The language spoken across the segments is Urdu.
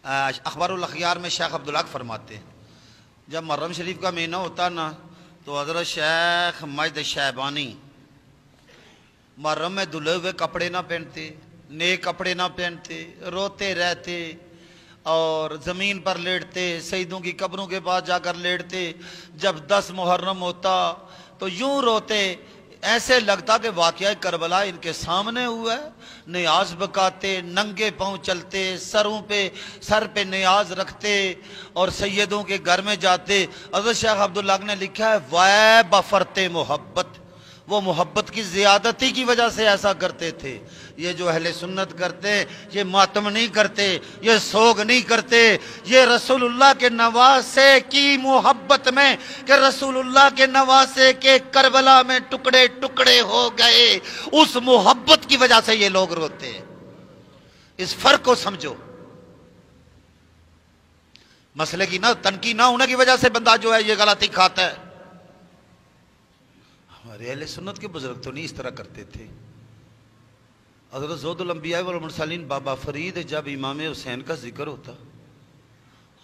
اخبار الاخیار میں شیخ عبدالحق فرماتے ہیں جب محرم شریف کا مہینہ ہوتا نا تو حضرت شیخ مجد شیبانی محرم میں دھلے ہوئے کپڑے نہ پہنتے، نئے کپڑے نہ پہنتے، روتے رہتے اور زمین پر لیٹتے، سیدوں کی قبروں کے پاس جا کر لیٹتے۔ جب 10 محرم ہوتا تو یوں روتے، ایسے لگتا کہ واقعہ کربلا ان کے سامنے ہوا ہے۔ نیاز بکاتے، ننگے پاؤں چلتے، سر پہ نیاز رکھتے اور سیدوں کے گھر میں جاتے۔ حضرت شیخ عبدالحق نے لکھا ہے وائے بفرت محبت، وہ محبت کی زیادتی کی وجہ سے ایسا کرتے تھے۔ یہ جو اہل سنت کرتے، یہ ماتم نہیں کرتے، یہ سوگ نہیں کرتے، یہ رسول اللہ کے نواسے کی محبت میں کہ رسول اللہ کے نواسے کے کربلا میں ٹکڑے ٹکڑے ہو گئے، اس محبت کی وجہ سے یہ لوگ روتے ہیں۔ اس فرق کو سمجھو۔ مسئلے کی تنقید نہ ہونے کی وجہ سے بندہ جو ہے یہ غلطی کھاتا ہے۔ ہمارے اہل سنت کے بزرگ تو نہیں اس طرح کرتے تھے۔ حضرت زہد الانبیاء والمرسلین بابا فرید جب امام حسین کا ذکر ہوتا،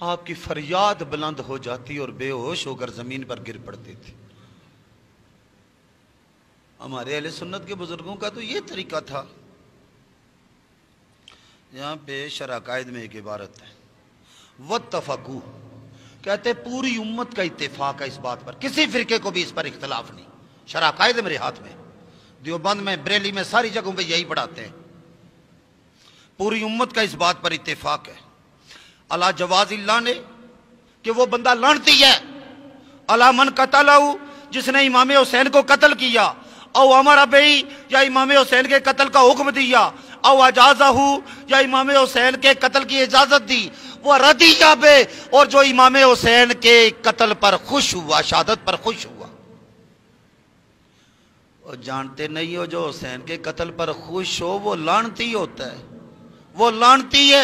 آپ کی فریاد بلند ہو جاتی اور بے ہوش ہو کر زمین پر گر پڑتے تھے۔ ہمارے اہل سنت کے بزرگوں کا تو یہ طریقہ تھا۔ یہاں پہ شرح قائد میں ایک عبارت ہے، واتفقوا، کہتے پوری امت کا اتفاق ہے اس بات پر، کسی فرقے کو بھی اس پر اختلاف نہیں۔ شرح قائد میرے ہاتھ میں، دیوبند میں، بریلی میں، ساری جگہوں پہ یہی پڑھاتے ہیں۔ پوری امت کا اس بات پر اتفاق ہے اللہ جواز اللہ نے کہ وہ بندہ لعنتی ہے، اللہ من قتلہ، جس نے امام حسین کو قتل کیا، او امر بہی، یا امام حسین کے قتل کا حکم دیا، او اجازہ، یا امام حسین کے قتل کی اجازت دی، وہ رضی بہ، اور جو امام حسین کے قتل پر خوش ہوا، شہادت پر خوش ہوا۔ اور جانتے نہیں ہو جو حسین کے قتل پر خوش ہو وہ لعنتی ہوتا ہے، وہ لعنتی ہے۔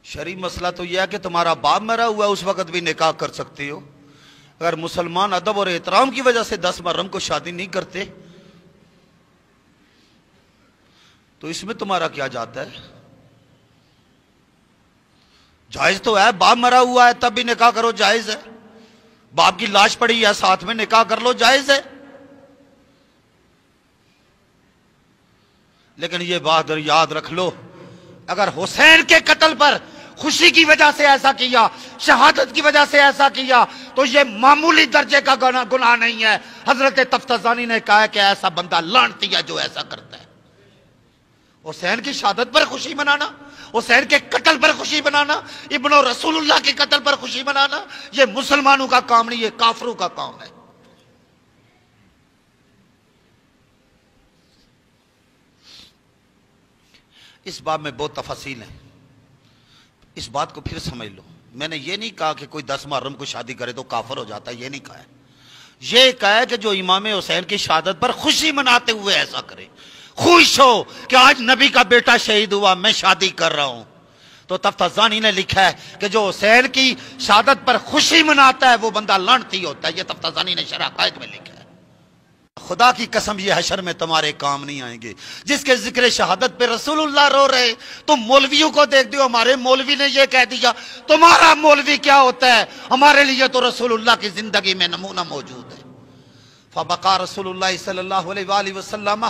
شرعی مسئلہ تو یہ ہے کہ تمہارا باپ مرا ہوا ہے، اس وقت بھی نکاح کر سکتے ہو۔ اگر مسلمان ادب اور احترام کی وجہ سے 10 محرم کو شادی نہیں کرتے تو اس میں تمہارا کیا جاتا ہے؟ جائز تو ہے، باپ مرا ہوا ہے تب بھی نکاح کرو، جائز ہے۔ باپ کی لاش پڑی ہے ساتھ میں نکاح کر لو، جائز ہے۔ لیکن یہ بات یاد رکھ لو، اگر حسین کے قتل پر خوشی کی وجہ سے ایسا کیا، شہادت کی وجہ سے ایسا کیا، تو یہ معمولی درجے کا گناہ نہیں ہے۔ حضرت تفتزانی نے کہا ہے کہ ایسا بندہ لعنتی ہے جو ایسا کرتا ہے۔ حسین کی شہادت پر خوشی منانا، حسین کے قتل پر خوشی منانا، ابن رسول اللہ کے قتل پر خوشی منانا، یہ مسلمانوں کا کام نہیں، یہ کافروں کا کام ہے۔ اس باب میں بہت تفصیل ہیں، اس بات کو پھر سمجھ لو۔ میں نے یہ نہیں کہا کہ کوئی 10 محرم کو شادی کرے تو کافر ہو جاتا ہے، یہ نہیں کہا ہے۔ یہ کہا ہے کہ جو امام حسین کی شہادت پر خوشی مناتے ہوئے ایسا کرے، خوش ہو کہ آج نبی کا بیٹا شہید ہوا، میں شادی کر رہا ہوں۔ تو تفتزانی نے لکھا ہے کہ جو حسین کی شہادت پر خوشی مناتا ہے وہ بندہ لعنتی ہوتا ہے۔ یہ تفتزانی نے شرح قائد میں لکھا ہے۔ خدا کی قسم یہ حشر میں تمہارے کام نہیں آئیں گے۔ جس کے ذکر شہادت پہ رسول اللہ رو رہے، تم مولویوں کو دیکھ دیو، ہمارے مولوی نے یہ کہہ دیا، تمہارا مولوی کیا ہوتا ہے؟ ہمارے لیے تو رسول اللہ کی زندگی میں نمونہ موجود ہے۔ فبقى رسول اللہ صلی اللہ علیہ وآلہ وسلم،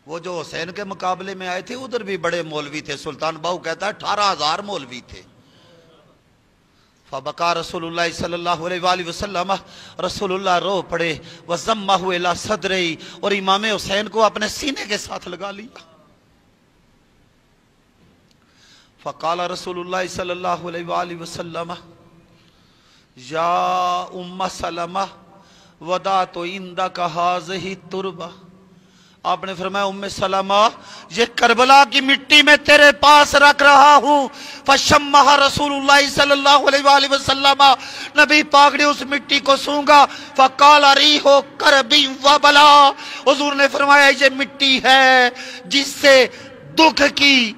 وہ جو حسین کے مقابلے میں آئے تھے ادھر بھی بڑے مولوی تھے، سلطان باہو کہتا ہے 18,000 مولوی تھے۔ فبقى رسول اللہ صلی اللہ علیہ وآلہ وسلم، رسول اللہ رو پڑے، وضمہ الی صدرہ، اور امام حسین کو اپنے سینے کے ساتھ لگا لیا۔ فقال رسول اللہ صلی اللہ علیہ وآلہ وسلم یا ام سلمہ وضعت عندک ہذہ التربہ، آپ نے فرمایا ام سلمہ یہ کربلا کی مٹی میں تیرے پاس رکھ رہا ہوں۔ فشمہ رسول اللہ صلی اللہ علیہ وآلہ وسلم، نبی پاک نے اس مٹی کو سونگا۔ فقال ریح کرب و بلا، حضور نے فرمایا یہ مٹی ہے جس سے دکھ کی،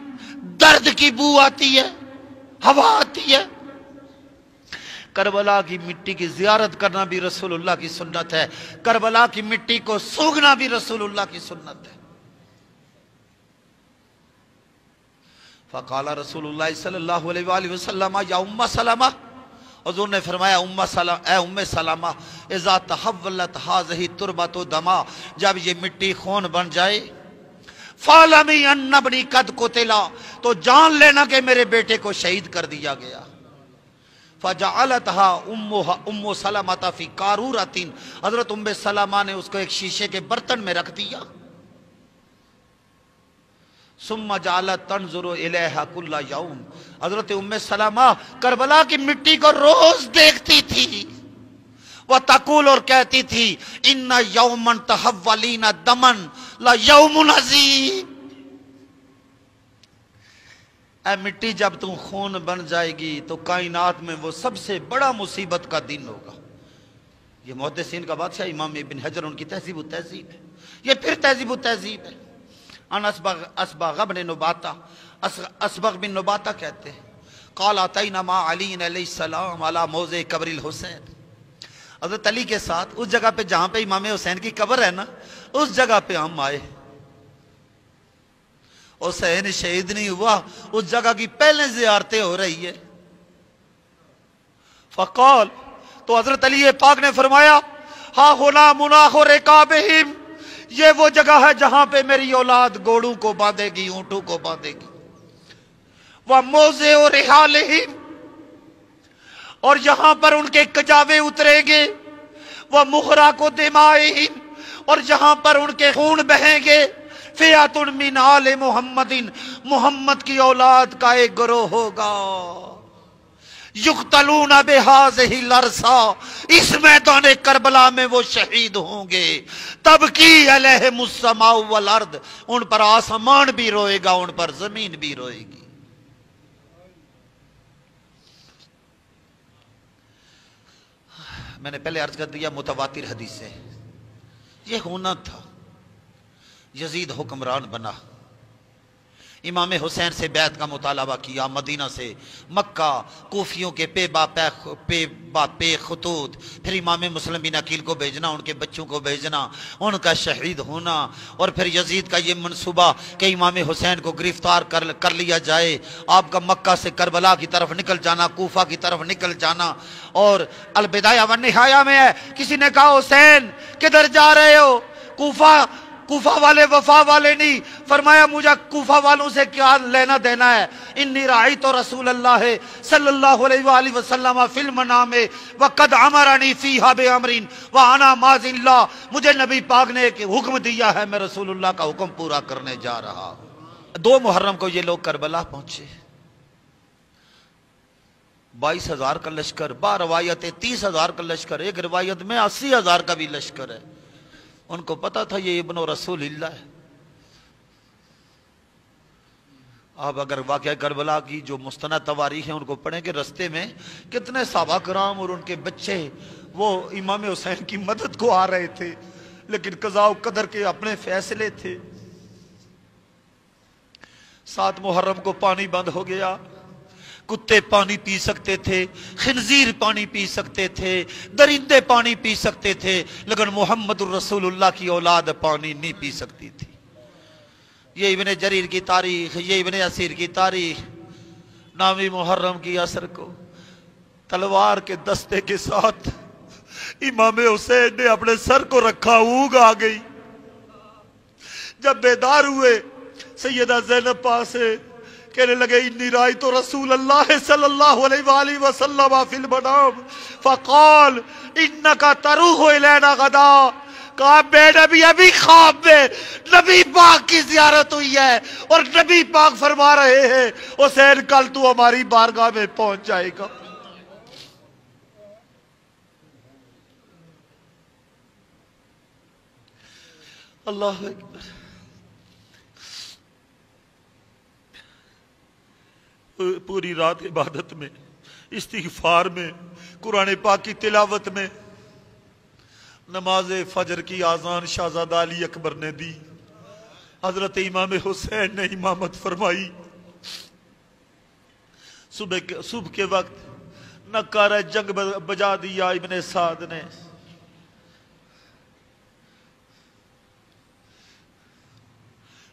درد کی بو آتی ہے، ہوا آتی ہے۔ کربلا کی مٹی کی زیارت کرنا بھی رسول اللہ کی سنت ہے، کربلا کی مٹی کو سونگنا بھی رسول اللہ کی سنت ہے۔ فقال رسول اللہ صلی اللہ علیہ وآلہ وسلم یا ام سلمہ، حضور نے فرمایا اے ام سلمہ اذا تحولت هذه تربۃ دما، جب یہ مٹی خون بن جائے، فَعْلَمِي أَنَّ ابْنِي قَدْ قُتِلَ، تو جان لینا کہ میرے بیٹے کو شہید کر دیا گیا۔ فَجَعَلَتْهَا ام سلمہ فی قارورۃ، حضرت ام سلمہ نے اس کو ایک شیشے کے برتن میں رکھ دیا۔ ثم جعلت تنظر الیہا کل یوم، حضرت ام سلمہ کربلا کی مٹی کو روز دیکھتی تھی، وتقول، اور کہتی تھی، ان یوما تحولین دما لیوم عظیم، اے مٹی جب تم خون بن جائے گی تو کائنات میں وہ سب سے بڑا مصیبت کا دن ہوگا۔ یہ محدثین کا بادشاہ امام ابن حجر، ان کی تہذیب و تہذیب ہے، یہ پھر تہذیب و تہذیب ہے۔ ان اسبغ بن نباتہ کہتے ہیں، قال اتینا مع علی علیہ السلام علی موضع قبر الحسین، حضرت علی کے ساتھ اس جگہ پہ جہاں پہ امام حسین کی قبر ہے نا، اس جگہ پہ ہم آئے۔ حسین شہید نہیں ہوا، اس جگہ کی پہلے زیارتیں ہو رہی ہے۔ فقال، تو حضرت علی پاک نے فرمایا، ہا ہونا مناخ رکابہم، یہ وہ جگہ ہے جہاں پہ میری اولاد گھوڑوں کو باندھے گی، اونٹوں کو باندھے گی۔ وَمَوْضِعُ رِحَالِهِمْ، اور یہاں پر ان کے کجاوے اتریں گے۔ وَمُخْرَقُ دِمَائِهِمْ، اور جہاں پر ان کے خون بہیں گے۔ فِئَةٌ مِّنْ آلِ مُحَمَّدٍ، محمد کی اولاد کا ایک گروہ ہوگا۔ یقتلون بہذہ الارض، اس میدان کربلا میں وہ شہید ہوں گے۔ تبکی علیہم السماء والارض، ان پر آسمان بھی روئے گا، ان پر زمین بھی روئے گی۔ میں نے پہلے عرض کر دیا متواتر حدیث ہے، یہ ہونا تھا۔ یزید حکمران بنا، امام حسین سے بیعت کا مطالبہ کیا، مدینہ سے مکہ، کوفیوں کے پے خطوط، پھر امام مسلم بن عقیل کو بھیجنا، ان کے بچوں کو بھیجنا، ان کا شہید ہونا، اور پھر یزید کا یہ منصوبہ کہ امام حسین کو گرفتار کر لیا جائے، آپ کا مکہ سے کربلا کی طرف نکل جانا، کوفہ کی طرف نکل جانا۔ اور البدایہ والنہایہ میں ہے، کسی نے کہا حسین کدھر جا رہے ہو؟ کوفہ والے وفا والے نہیں، فرمایا مجھے کوفہ والوں سے کیا لینا دینا ہے۔ انی رأیت رسول اللہ صلی اللہ علیہ وآلہ وسلم فی المنام وقد امرنی فیہا بامر وانا ماض اللہ، مجھے نبی پاک نے ایک حکم دیا ہے، میں رسول اللہ کا حکم پورا کرنے جا رہا ہوں۔ 2 محرم کو یہ لوگ کربلا پہنچے، 22,000 کا لشکر، 2 روایتیں 30,000 کا لشکر، ایک روایت میں 80,000 کا بھی لشکر ہے۔ ان کو پتا تھا یہ ابن رسول اللہ ہے۔ آپ اگر واقعہ کربلا کی جو مستند تواریخ ہیں ان کو پڑھیں کہ رستے میں کتنے صحابہ کرام اور ان کے بچے وہ امام حسین کی مدد کو آ رہے تھے، لیکن قضاء و قدر کے اپنے فیصلے تھے۔ 7 محرم کو پانی بند ہو گیا، کتے پانی پی سکتے تھے، خنزیر پانی پی سکتے تھے، درندے پانی پی سکتے تھے، لیکن محمد الرسول اللہ کی اولاد پانی نہیں پی سکتی تھی۔ یہ ابن جریر کی تاریخ، یہ ابن اسیر کی تاریخ۔ 9 محرم کی عصر کو تلوار کے دستے کے ساتھ امام حسین نے اپنے سر کو رکھا، اونگ آ گئی۔ جب بیدار ہوئے سیدہ زینب پاس کہنے لگے انی رأیت رسول اللہ صلی اللہ علیہ وآلہ وسلم فی المنام فقال انکا تروح الینا غدا، کہا بے نبی ابھی خواب میں نبی پاک کی زیارت ہوئی ہے اور نبی پاک فرما رہے ہیں حسین کل تو ہماری بارگاہ میں پہنچ جائے گا۔ اللہ اکبر۔ پوری رات عبادت میں، استغفار میں، قرآن پاک کی تلاوت میں، نماز فجر کی آذان شہزادہ علی اکبر نے دی، حضرت امام حسین نے امامت فرمائی۔ صبح کے وقت نکارہ جنگ بجا دیا ابن سعد نے۔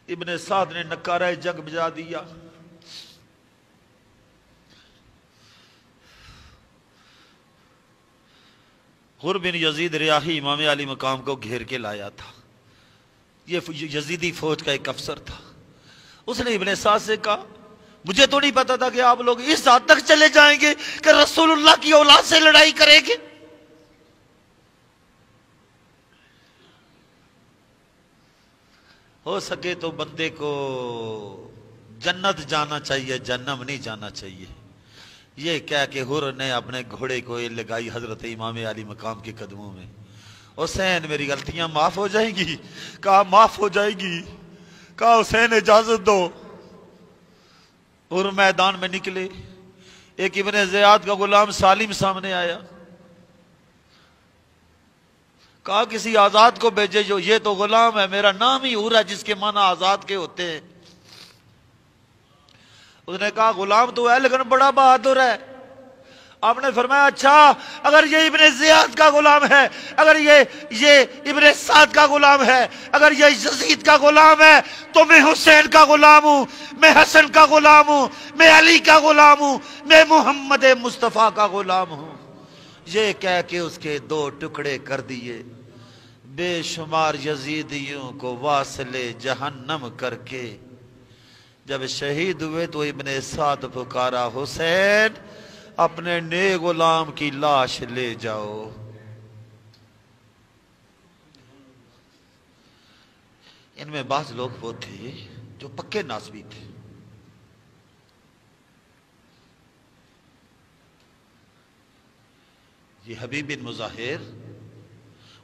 ابن سعد نے نکارہ جنگ بجا دیا۔ حر بن یزید ریاحی امام علی مقام کو گھیر کے لایا تھا. یہ یزیدی فوج کا ایک افسر تھا. اس نے ابن سعد سے کہا مجھے تو نہیں پتا تھا کہ آپ لوگ اس حد تک چلے جائیں گے کہ رسول اللہ کی اولاد سے لڑائی کریں گے. ہو سکے تو بندے کو جنت جانا چاہیے، جہنم نہیں جانا چاہیے. یہ کہہ کہ حر نے اپنے گھوڑے کو لگائی حضرت امام علی مقام کے قدموں میں. حسین میری غلطیاں معاف ہو جائیں گی؟ کہا معاف ہو جائے گی. کہا حسین اجازت دو. حر میدان میں نکلے. ایک ابن زیاد کا غلام سالم سامنے آیا. کہا کسی آزاد کو بھیجے، جو یہ تو غلام ہے، میرا نام ہی حر ہے جس کے معنی آزاد کے ہوتے ہیں. اس نے کہا غلام تو ہے لیکن بڑا بہادر ہے. آپ نے فرمایا اچھا اگر یہ ابن زیاد کا غلام ہے، اگر یہ ابن سعد کا غلام ہے، اگر یہ یزید کا غلام ہے، تو میں حسین کا غلام ہوں، میں حسن کا غلام ہوں، میں علی کا غلام ہوں، میں محمد مصطفیٰ کا غلام ہوں. یہ کہہ کے اس کے 2 ٹکڑے کر دیے. بے شمار یزیدیوں کو واصل جہنم کر کے جب شہید ہوئے تو ابن سعد پکارا حسین اپنے نیک غلام کی لاش لے جاؤ. ان میں بعض لوگ وہ تھے جو پکے ناسبی تھے. یہ حبیب بن مظاہر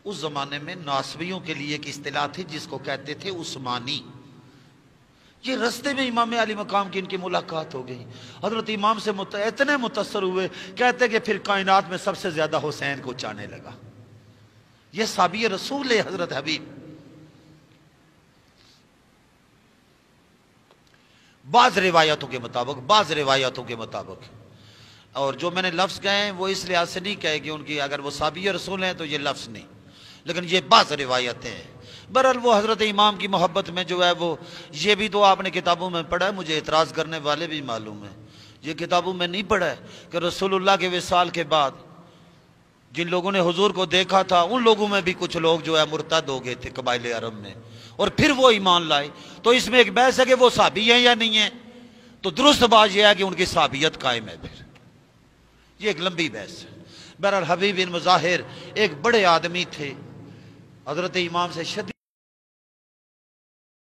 اس زمانے میں ناسبیوں کے لیے ایک اصطلاح تھی جس کو کہتے تھے عثمانی. یہ رستے میں امام علی مقام کی ان کی ملاقات ہو گئی. حضرت امام سے اتنے متاثر ہوئے، کہتے کہ پھر کائنات میں سب سے زیادہ حسین کو چاہنے لگا. یہ صحابی رسول ہے حضرت حبیب. بعض روایتوں کے مطابق اور جو میں نے لفظ کہے ہیں وہ اس لحاظ سے نہیں کہے کہ ان کی اگر وہ صحابی رسول ہیں تو یہ لفظ نہیں، لیکن یہ بعض روایتیں ہیں. برحال وہ حضرت امام کی محبت میں جو ہے وہ یہ بھی تو آپ نے کتابوں میں پڑھا ہے. مجھے اعتراض کرنے والے بھی معلوم ہیں یہ کتابوں میں نہیں پڑھا ہے کہ رسول اللہ کے وصال کے بعد جن لوگوں نے حضور کو دیکھا تھا ان لوگوں میں بھی کچھ لوگ جو ہے مرتد ہو گئے تھے قبائل عرب میں، اور پھر وہ ایمان لائے. تو اس میں ایک بحث ہے کہ وہ صحابی ہیں یا نہیں ہیں. تو درست بات یہ ہے کہ ان کی صحابیت قائم ہے. پھر یہ ایک لمبی بحث ہے. بہرحال حبیب بن مظاہر ایک بڑے آدمی تھے، حضرت امام سے شدید